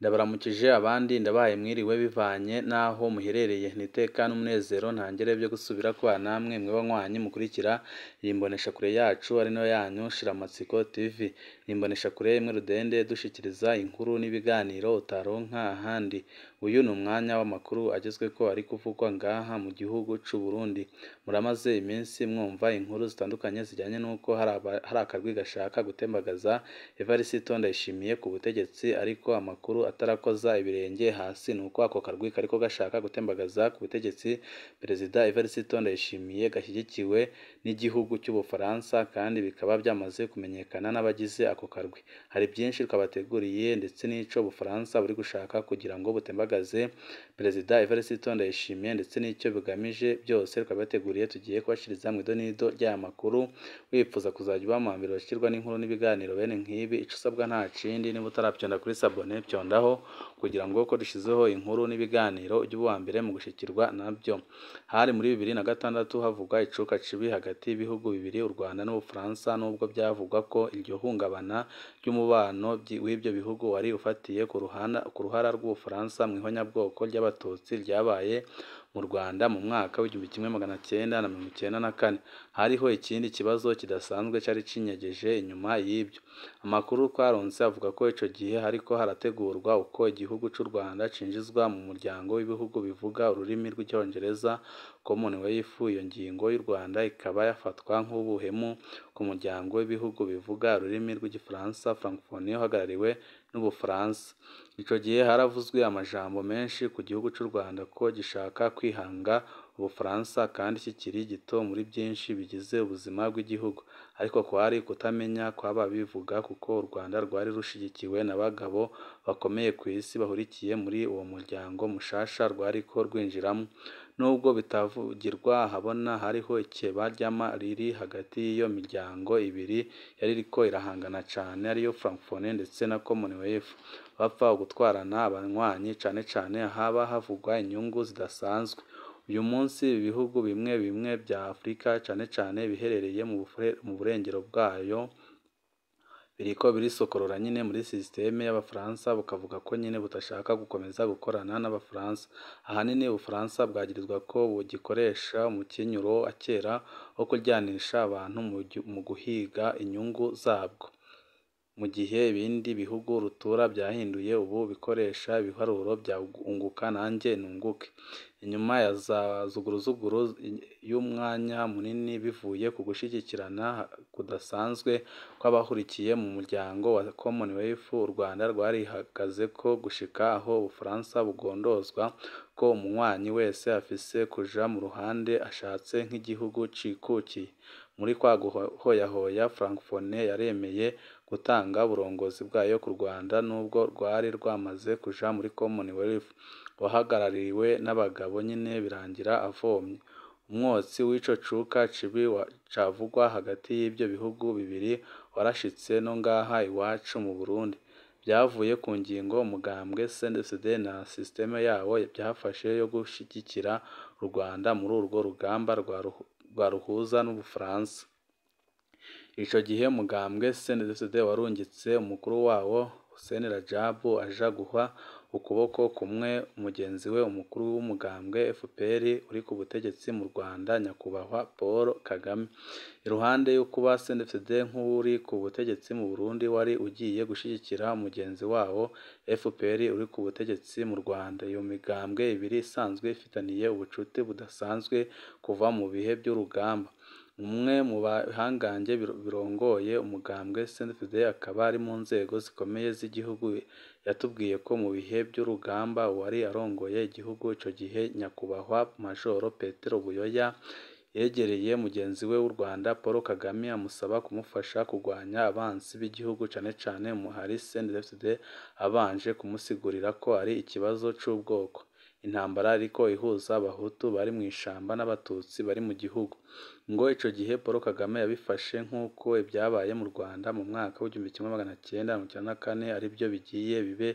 Ndabaramukije abandi ndabahaye mwiriwe bivanye n'aho muherereye niteka n'umunezero ntangere byo gusubira kwa namwe mwe banywanyi mukurikira iyi mboneshakure yacu ari nayo yanyu Shiramatsiko TV. Iyi mboneshakure imwe rudende dushikiriza inkuru n'ibiganiro utaronka ahandi. Uyu ni umwanya w'amakuru agezweko ari kuvugwa ngaha mu gihugu c'u Burundi. Muramaze iminsi mwumva inkuru zitandukanye zijyanye n'uko hari akarwi gashaka gutembagaza Evariste Ndayishimiye ku butegetsi, ariko amakuru atarakoza ibirenge hasi nuko ako karwi kariko gashaka gutembagaza ku butegetsi Perezida Evariste Ndayishimiye gashyigikiwe n'igihugu cy'Ubufaransa, kandi bikaba byamaze kumenyekana n'abagize ako karwi. Hari byinshi twabateguriye ndetse n'ico Ubufaransa buri gushaka kugira ngo butembagaze Perezida Evariste Ndayishimiye ndetse n'icyo bigamije byose twabateguriye, tugiye kubashiriza mu idonido ry'aya makuru. Wifuza kuzajya uba mu mbere bashyirwa n'inkuru n'ibiganiro bene nk'ibi, ico usabwa nta kindi niba utarabyonda kuri sabone byondaho kugira ngo uko dushizeho inkuru n'ibiganiro ujye uba mbere mu gushikirwa nabyo. Hari muri 2006 havugwa icuka cibi hagati y'ibihugu bibiri, u Rwanda n'Ubufaransa, nubwo byavugwa ko iryo hungabana ry'umubano w'ibyo bihugu wari ufatiye ku ruhara rw'Ubufaransa mu ihonyabwoko ry'Abatutsi ryabaye mu Rwanda mu mwaka w'1994. Hariho ikindi kibazo kidasanzwe cyari cinyegeje inyuma y'ibyo. Amakuru twaronse avuga ko ico gihe hariko harategurwa uko igihugu c'u Rwanda cinjizwa mu muryango w'ibihugu bivuga ururimi rw'icyongereza Commonwealth. Iyo ngingo y'u Rwanda ikaba yafatwa nk'ubuhemu ku muryango w'ibihugu bivuga ururimi rw'igifaransa Francophonie uhagarariwe n'Ubufaransa. Ico gihe haravuzwe amajambo menshi ku gihugu c'u Rwanda ko gishaka kwihanga Ubufaransa kandi kikiri gito muri byinshi bigize ubuzima bw'igihugu, ariko kwari kutamenya kwaba bivuga kuko u Rwanda rwari rushigikiwe n'abagabo bakomeye ku isi bahurikiye muri uwo muryango mushasha rwariko rwinjiramo. Nubwo bitavugirwa habona, hariho ikeba ry'ama riri hagati y'iyo miryango ibiri yari iriko irahangana cane, ariyo Francophonie ndetse na Commonwealth, bapfa gutwarana abanywanyi cane haba havugwa inyungu zidasanzwe. Uyu munsi ibihugu bimwe bimwe bya Afrika cane biherereye mu burengero bwayo biriko birisokorora nyine muri systeme y'Abafaransa, bukavuga ko nyine butashaka gukomeza gukorana n'Abafaransa. Ahanini Ubufaransa bwagirizwa ko bugikoresha umukenyuro akera wo kuryanisha abantu mu guhiga inyungu zabwo, mu gihe ibindi bihugu rutura byahinduye ubu bikoresha ibiharuro bya unguka nanjye nunguke. Inyuma ya za zuguruzuguru y'umwanya munini bivuye ku gushigikirana kudasanzwe kw'abahurikiye mu muryango wa Commonwealth, u Rwanda rwarihagaze ko gushika aho Ubufaransa bugondozwa ko umunywanyi wese afise kuja mu ruhande ashatse nk'igihugu cikukiye. Muri kwa guhoyahoya Francophonie yaremeye gutanga uburongozi bwayo ku Rwanda, nubwo rwari rwamaze kuja muri Commonwealth. Wahagarariwe n'abagabo nyine birangira avomye. Umwotsi w'ico cuka cibi cavugwa hagati y'ibyo bihugu bibiri warashitse no ngaha iwacu mu Burundi. Byavuye ku ngingo umugambwe CNDD-FDD na systeme yawo byafashe yo gushigikira u Rwanda muri urwo rugamba rwaruhuza n'Ubufaransa. Ico gihe umugambwe CNDD-FDD warungitse umukuru wawo Hussein Rajab aja guha ukuboko kumwe umugenzi we umukuru w'umugambwe FPR uri ku butegetsi mu Rwanda, nyakubahwa Paul Kagame. Iruhande yo kuba CNDD-FDD nk'uri ku butegetsi mu Burundi wari ugiye gushigikira umugenzi wawo FPR uri ku butegetsi mu Rwanda. Iyo migambwe ibiri isanzwe ifitaniye ubucuti budasanzwe kuva mu bihe by'urugamba. Umwe mu bihangange birongoye umugambwe CNDD-FDD akaba ari mu nzego zikomeye z'igihugu yatubwiye ko mu bihe by'urugamba wari arongoye igihugu ico gihe, nyakubahwa Majoro Petero Buyoya, yegereye mugenzi we w'u Rwanda Paul Kagame amusaba kumufasha kurwanya abansi b'igihugu cane umuhari CNDD-FDD, abanje kumusigurira ko ari ikibazo c'ubwoko. Intambara ariko ihuza Abahutu bari mu ishamba n'Abatutsi bari mu gihugu. Ngo ico gihe Paul Kagame yabifashe nk'uko ibyabaye mu Rwanda mu mwaka w'1994 ari byo bigiye bibe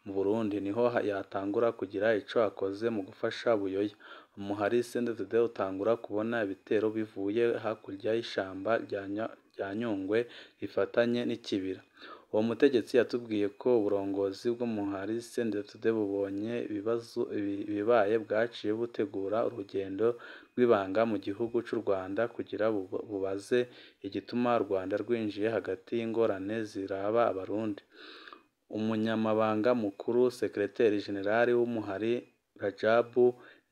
mu Burundi, niho yatangura kugira ico akoze mu gufasha Buyoya. Umuhari CNDD-FDD utangura kubona ibitero bivuye hakurya y'ishamba rya Nyungwe rifatanye n'ikibira. uwo mutegetsi yatubwiye ko uburongozi bw'umuhari CNDD-FDD bubonye ibibaye bwaciye butegura urugendo rw'ibanga mu gihugu cy'u Rwanda kugira bubaze igituma u Rwanda rwinjiye hagati y'ingorane ziraba abarundi. Umunyamabanga mukuru Secretary General w'umuhari Rajabu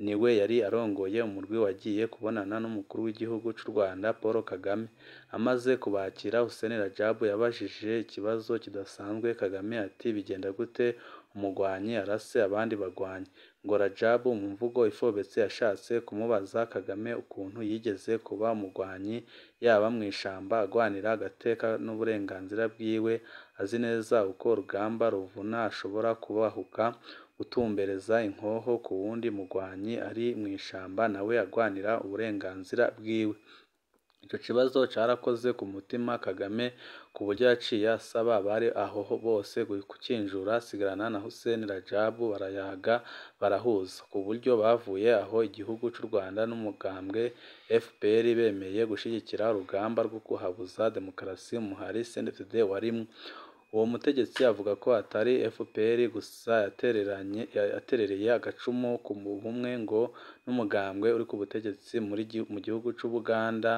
niwe yari arongoye umurwi wagiye kubonana n'umukuru w'igihugu cy'u Rwanda Paul Kagame. Amaze kubakira, Hussein Rajabu yabajije ikibazo kidasanzwe Kagame ati bigenda gute umugwanyi arase abandi bagwanyi? Ngo Rajabu mu mvugo ifobetse yashatse kumubaza Kagame ukuntu yigeze kuba umugwanyi yaba mu ishamba agwanira agateka n'uburenganzira bwiwe, azi neza uko urugamba ruvuna ashobora kubahuka gutumbereza inkoho ku wundi mugwanyi ari mu ishamba nawe agwanira uburenganzira bwiwe. Icyo kibazo cyarakoze ku mutima Kagame ku buryo yaciye asaba abari aho bose kukinjura, asigarana na Hussein Rajabu barayaga barahuza, ku buryo bavuye aho igihugu cy'u Rwanda n'umugambwe FPR bemeye gushyigikira urugamba rwo kuhabuza demokarasi umuhari CNDD-FDD warimo. Uwo mutegetsi avuga ko atari FPR gusa yaterereye agacumu ku bumwe ngo n'umugambwe uri ku butegetsi mu gihugu cy'u Buganda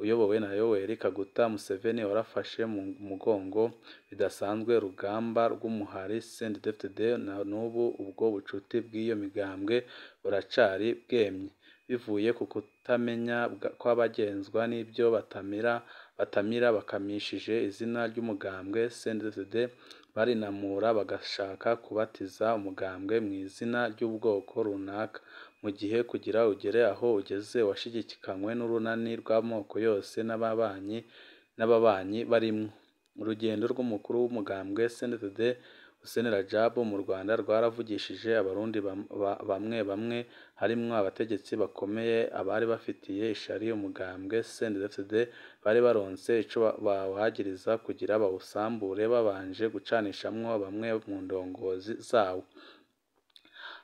uyobowe na Yoweri Kaguta Museveni warafashe mu mugongo bidasanzwe urugamba rw'umuhari CNDD-FDD n'ubu ubwo bucuti bw'iyo migambwe buracari bwemye, bivuye ku kutamenya kw'abagenzwa n'ibyo batamira bakamishije izina ry'umugambwe CNDD-FDD barinamura bagashaka kubatiza umugambwe mu izina ry'ubwoko runaka, mu gihe kugira ugere aho ugeze washigikanywe n'urunani rw'amoko yose n'ababanyi barimwo. Urugendo rw'umukuru w'umugambwe CNDD-FDD Hussein Rajabu mu Rwanda rwaravugishije abarundi bamwe harimwo abategetsi bakomeye abari bafitiye ishari umugambwe CNDD-FDD bari baronse ico bawagiriza kugira bawusambure babanje gucanishamwo bamwe mu ndongozi zawo.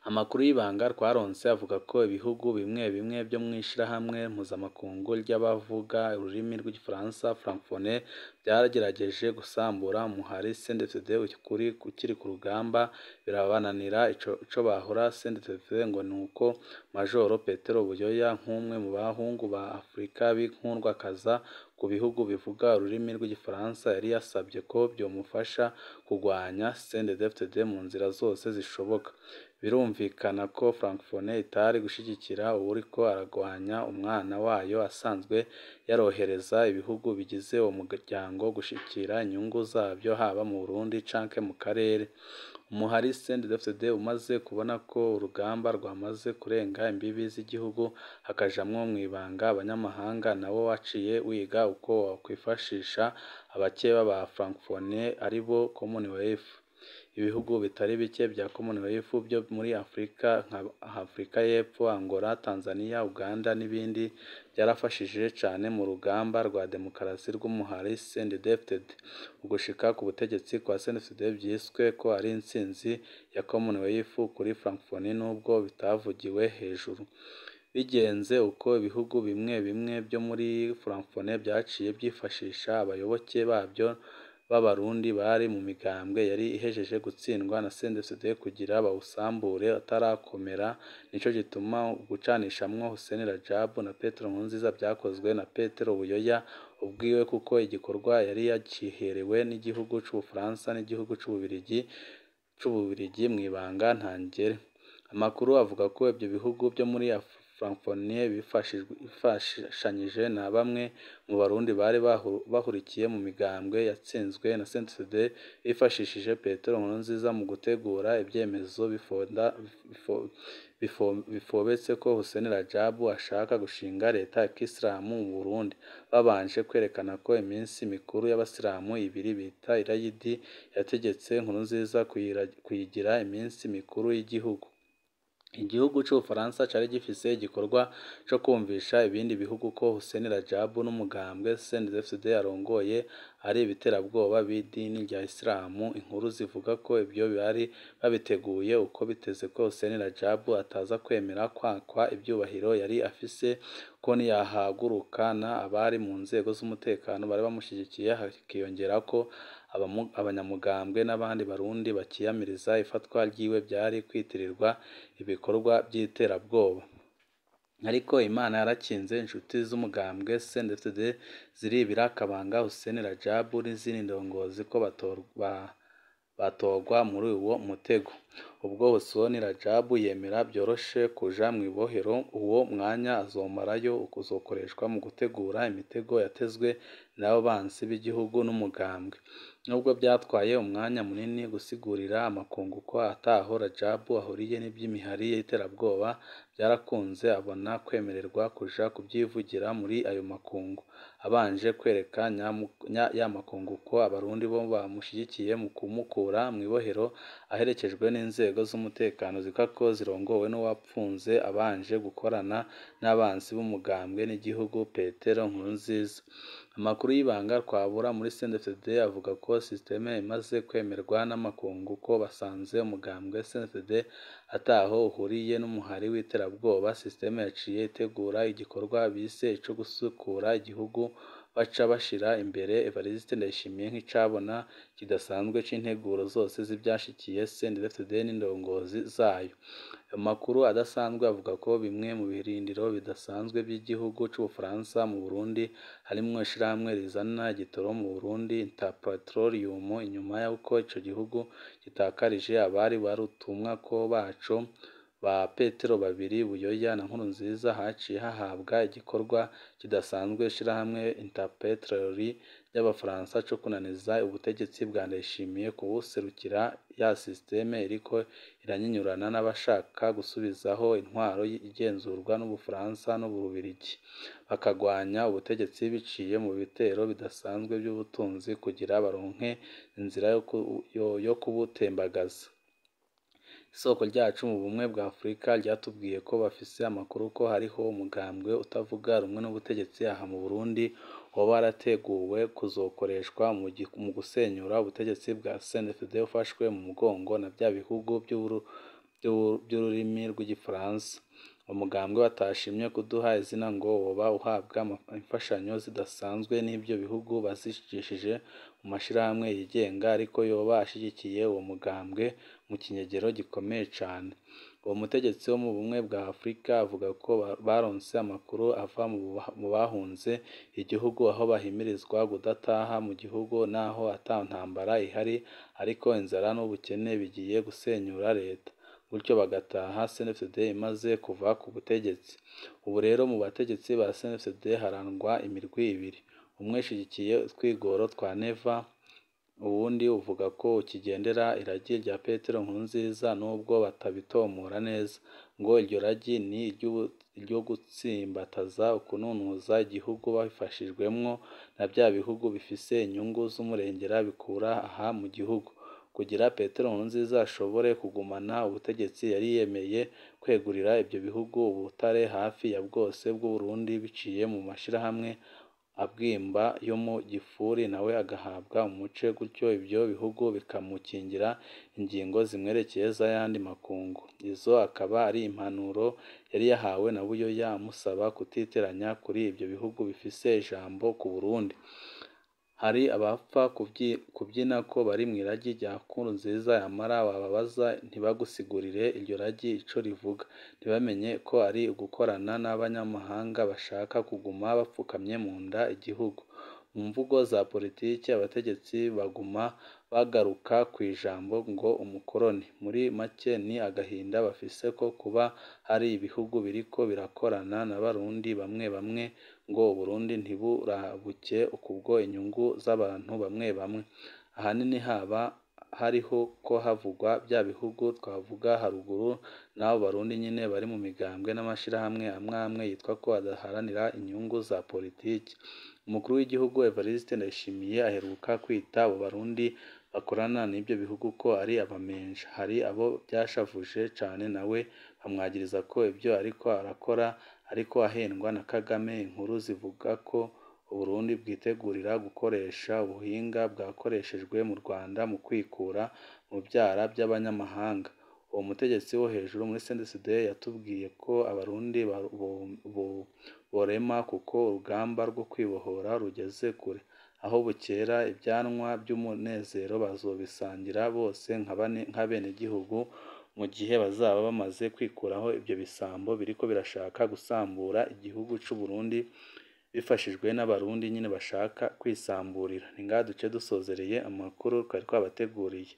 Amakuru y'ibanga twaronse avuga ko ibihugu bimwe byo mw'ishirahamwe mpuzamakungu ry'abavuga ururimi rw'igifaransa francophone byaragerageje gusambura umuhari CNDD-FDD ukiri ku rugamba birabananira. Ico bahora CNDD-FDD ngo nuko Majoro Petero Buyoya nk'umwe mu bahungu ba Afrika b'inkundwakaza ku bihugu bivuga ururimi rw'igifaransa yari yasabye ko byomufasha kugwanya CNDD-FDD mu nzira zose zishoboka. Birumvikana ko francophone itari gushigikira uwuriko aragwanya umwana wayo asanzwe yarohereza ibihugu bigize uwo muryango gushikira inyungu zabyo haba mu Burundi canke mu karere. Umuhari CNDD-FDD umaze kubona ko urugamba rwamaze kurenga imbibi z'igihugu hakajamwo mw'ibanga abanyamahanga nawo waciye wiga uko wakwifashisha abakeba ba francophone aribo Commonwealth. Ibihugu bitari bike bya Commonwealth byo muri Afrika nka Afrika y'Epfo, Angola, Tanzania, Uganda n'ibindi byarafashije cane mu rugamba rwa demokarasi rw'umuhari CNDD-FDD. Ugushika ku butegetsi kwa CNDD-FDD byiswe ko ari intsinzi ya Commonwealth kuri francophone nubwo bitavugiwe hejuru. Bigenze uko ibihugu bimwe byo muri francophone byaciye byifashisha abayoboke babyo b'abarundi bari mu migambwe yari ihejeje gutsindwa na CNDD-FDD kugira bawusambure atarakomera. Nico gituma gucanishamwo Hussein Rajabu na Petero Nkurunziza byakozwe na Petero Buyoya ubwiwe kuko igikorwa yari yaciherewe n'igihugu c'Ubufaransa n'igihugu c'Ububirigi mw'ibanga ntangere. Amakuru avuga ko ibyo bihugu byo muri francophone bifashanyije na bamwe mu barundi bari bahurikiye mu migambwe yatsinzwe na CNDD-FDD bifashishije Petero Nkurunziza mu gutegura ibyemezo bifobetse ko Hussein Rajabu ashaka gushinga leta ya Kisilamu mu Burundi, babanje kwerekana ko iminsi mikuru y'abasilamu ibiri bita irayidi yategetse Nkurunziza kuyigira iminsi mikuru y'igihugu. Igihugu c'Ubufaransa cari gifise igikorwa co kumvisha ibindi bihugu ko Hussein Rajabu n'umugambwe CNDD-FDD arongoye ari ibiterabwoba b'idini rya Isilamu. Inkuru zivuga ko ibyo bari babiteguye uko biteze ko Hussein Rajabu ataza kwemera kwakwa ibyubahiro yari afise ko niyahagurukana abari mu nzego z'umutekano bari bamushigikiye, hakiyongera ko abanyamugambwe n'abandi barundi bakiyamiriza ifatwa ryiwe byari kwitirirwa ibikorwa by'iterabwoba. Ariko Imana yarakinze inshuti z'umugambwe CNDD ziri Birakomeye Hussein Rajab n'izindi ndongozi ko batorwa muri uwo mutego. Ubwo Hussein Rajab yemera byoroshe kuja mu ibohero, uwo mwanya azomarayo uzokoreshwa mu gutegura imitego yatezwe n'abo bansi b'igihugu n'umugambwe. Nubwo byatwaye umwanya munini gusigurira amakungu ko ataho Rajab ahuriye n'iby'imihari y'iterabwoba, byarakunze abona kwemererwa kuja kubyivugira muri ayo makungu, abanje kwereka ya makungu ko abarundi bo bamushyigikiye mu kumukura mu ibohero aherekejwe n'inzego z'umutekano zika ko zirongowe n'uwapfunze abanje gukorana n'abansi b'umugambwe n'igihugu Petero Nkurunziza. Amakuru y'ibanga twabura muri CNDD avuga ko systeme imaze kwemerwa n'amakungu ko basanze umugambwe CNDD ataho uhuriye n'umuhari w'iterabwoba. Systeme yaciye itegura igikorwa bise ico gusukura igihugu, baca bashira imbere Evariste Ndayishimiye nk'icabona kidasanzwe c'integuro zose z'ibyashikiye CNDD n'indongozi zayo. Amakuru adasanzwe avuga ko bimwe mu birindiro bidasanzwe by'igihugu c'Ubufaransa mu Burundi harimwo ishirahamwe rizana igitoro mu Burundi Interpetroleum, inyuma y'uko ico gihugu gitakarije abari barutumwa ko baco ba Petero babiri Buyoya na Nkurunziza, haciye hahabwa igikorwa kidasanzwe ishirahamwe Interpetroleum y'Abafaransa co kunaniza ubutegetsi bwa Ndayishimiye kubuserukira. Ya systeme iriko iranyinyurana n'abashaka gusubizaho intwaro igenzurwa n'Ubufaransa n'Ububirigi, bakagwanya ubutegetsi biciye mu bitero bidasanzwe by'ubutunzi kugira baronke inzira yo kubutembagaza. Isoko ryacu mu bumwe bwa Afurika ryatubwiye ko bafise amakuru ko hariho umugambwe utavuga rumwe n'ubutegetsi aha mu Burundi woba warateguwe kuzokoreshwa mu gusenyura ubutegetsi bwa CNDD ufashwe mu mugongo na bya bihugu by'ururimi rw'igifaransa. Umugambwe batashimye kuduha izina ngo woba uhabwa imfashanyo zidasanzwe n'ibyo bihugu bazishikishije mu mashirahamwe yigenga, ariko yoba ashigikiye uwo mugambwe mu kinyegero gikomeye cane. Uwo mutegetsi wo mu bumwe bwa Afurika avuga ko baronse amakuru ava mu bahunze igihugu, aho bahimirizwa kudataha mu gihugu naho ata ntambara ihari, ariko inzara n'ubukene bigiye gusenyura leta, gutyo bagataha CNDD imaze kuva ku butegetsi. Ubu rero mu bategetsi ba CNDD harangwa imirwi ibiri, umwe ushigikiye utwigoro twa Neva, uwundi uvuga ko ukigendera iragi rya Petero Nkurunziza, nubwo batabitomora neza ngo iryo ragi ni iryo gutsimbataza ukununuza igihugu babifashijwemwo na bya bihugu bifise inyungu z'umurengera bikura aha mu gihugu. Kugira Petero Nkurunziza ashobore kugumana ubutegetsi, yari yemeye kwegurira ibyo bihugu ubutare hafi ya bwose bw'Uburundi biciye mu mashirahamwe abwimba yo mu gifuri, nawe agahabwa umuce, gutyo ibyo bihugu bikamukingira ingingo zimwerekeye z'ayandi makungu. Izo akaba ari impanuro yari yahawe na Buyoya amusaba kutiteranya kuri ibyo bihugu bifise ijambo ku Burundi. Hari abapfa kubyina ko bari mu iragi rya Nkurunziza, yamara wababaza ntibagusigurire iryo ragi ico rivuga, ntibamenye ko ari ugukorana n'abanyamahanga bashaka kuguma bapfukamye mu nda igihugu. Mu mvugo za politiki abategetsi baguma bagaruka ku ijambo ngo umukoroni. Muri make ni agahinda bafise ko kuba hari ibihugu biriko birakorana n'abarundi bamwe bamwe ngo Uburundi ntiburabuke kubwo inyungu z'abantu bamwe bamwe. Ahanini haba hariho ko havugwa bya bihugu twavuga haruguru, n'abo barundi nyine bari mu migambwe n'amashirahamwe amwe yitwa ko adaharanira inyungu za politiki. Umukuru w'igihugu Evariste Ndayishimiye aheruka kwita abo barundi bakorana n'ibyo bihugu ko ari abamenja. Hari abo byashavuje cane, nawe bamwagiriza ko ibyo ariko arakora ariko ahendwa na Kagame. Inkuru zivuga ko Uburundi bwitegurira gukoresha ubuhinga bwakoreshejwe mu Rwanda mu kwikura mu byara by'abanyamahanga. Uwo mutegetsi wo hejuru muri CNDD yatubwiye ko abarundi borema kuko urugamba rwo kwibohora rugeze kure. aho bukera ibyanwa by'umunezero bazobisangira bose nk'abenegihugu mu gihe bazaba bamaze kwikuraho ibyo bisambo biriko birashaka gusambura igihugu c'u Burundi bifashijwe n'abarundi nyine bashaka kwisamburira. Ni ngaha duce dusozereye amakuru twari twabateguriye.